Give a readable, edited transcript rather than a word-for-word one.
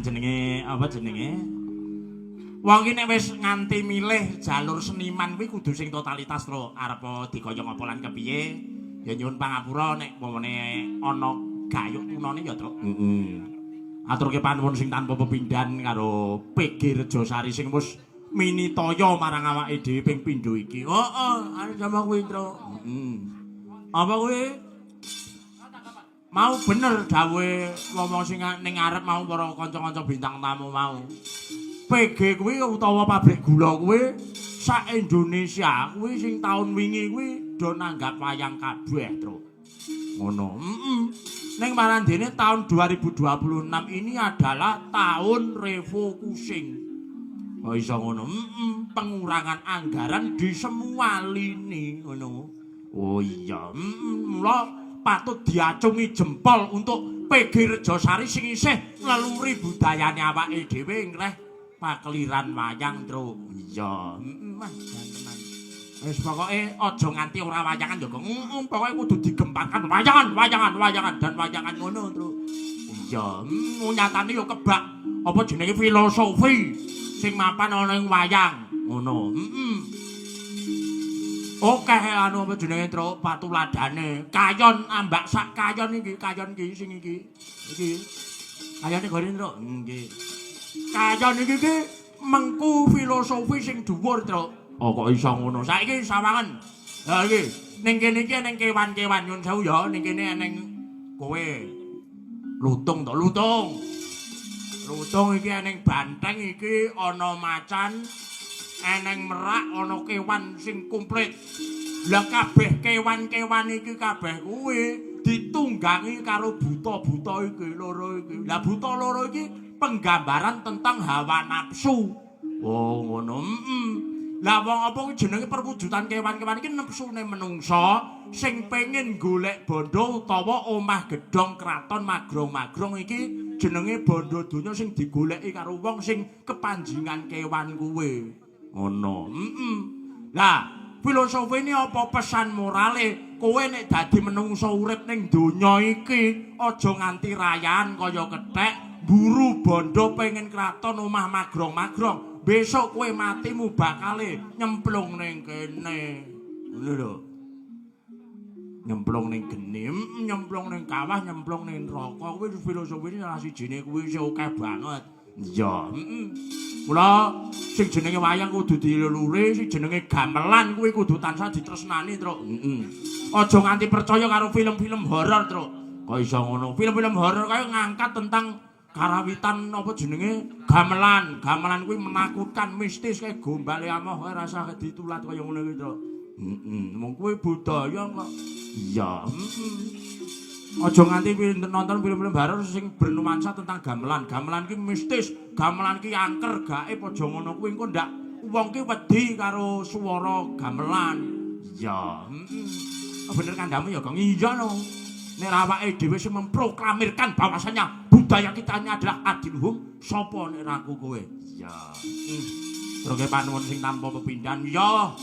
jenenge apa jenenge? Wong ki nek wis nganti milih jalur seniman kuwi kudu sing totalitas lho, arep digoyong apa lan kepiye? Ya nyuwun pangapura nek pomone ana gayuk tunane ya, Truk. Aturke panuwun sing tanpa pepindhan karo PG Rejosari sing wis minitaya marang awake dhewe ping pindho iki. Heeh, arep sama kuwi, Truk. Apa kuwi? Mau bener dawuhe ngomong sing ning ngarep mau para kanca-kanca bintang tamu mau. PG kuwi utawa pabrik gula kuwi sak Indonesia kuwi sing taun wingi kuwi do nanggap wayang kabeh, Truk. Ngono. Ning marandene tahun 2026 ini adalah tahun refocusing. Oh iso ngono. Pengurangan anggaran di semua lini ngono. Oh iya. Mula patut diacungi jempol untuk PG Rejosari sing isih ngeluri budayane awake dhewe ngreh pakeliran wayang, Truk. Iya. Tenan. Wis pokoke aja nganti ora wayangan ya, pokoke kudu digempatkan wayangan dan wayangan ngono, Truk. Iya, nyatane yo kebak apa jenenge filosofi sing mapan ana ing wayang ngono. Oke anu apa jenenge, Truk, patuladane. Kayon ambak sak kayon iki sing iki. Iki. Kayone gone, Truk. Nggih. Kayon iki mengku filosofi sing dhuwur, Truk. Oh kok iso ngono. Saiki sawangen. Lah iki ning kene iki ning kewan-kewan nyun sewu ya, ning kene ning kowe. Lutung to, lutung. Lutung iki ning banteng iki ana macan, eneng merak, ana kewan sing komplit. Lah kabeh kewan-kewan iki kabeh kuwi ditunggangi karo buta-buta iki loro iki. Lah buta loro iki penggambaran tentang hawa nafsu. Oh ngono. Lah wong apa kuwi jenenge perwujudan kewan-kewan iki nepsune menungsa sing pengin golek bondo utawa omah gedhong kraton magrong-magrong iki jenenge bondo donya sing digoleki karo wong sing kepanjingan kewan kuwi. Ngono. Lah, filosofi ini apa pesan morale? Kowe nek dadi menungsa urip ning donya iki aja nganti rayan kaya kethek, buru bondo pengen kraton omah magrong-magrong. Besok kowe matimu bakale nyemplung ning kene. Ngono lho. Nyemplung ning geni, nyemplung ning kawah, nyemplung ning neraka. Kuwi filosofine salah sijine kuwi sing akeh banget. Iya, mula sing jenenge wayang kudu dilelure, sing jenenge gamelan kuwi kudu tansah ditresnani, Truk. Aja nganti percaya karo film-film horor, Truk. Kok iso ngono? Film-film horor kaya ngangkat tentang karawitan apa jenenge gamelan. Gamelan kuwi menakutkan, mistis kayak gombale amoh kaya rasa ditulat kaya ngono kuwi, Truk. Mung kuwi budaya kok. Iya, aja nganti nonton film-film horor sing bernuansa tentang gamelan. Gamelan ki mistis, gamelan ki angker, gaib aja ngono kuwi engko ndak wong ki wedi karo swara gamelan. Iya. Bener kandhamu ya, Gong. Iya no. Nek awake dhewe sing memproklamirkan bahwasanya budaya kita ini adalah adiluhum, sapa nek ra aku kowe? Iya. Terus panuwun sing tanpa pepindhan. Iya.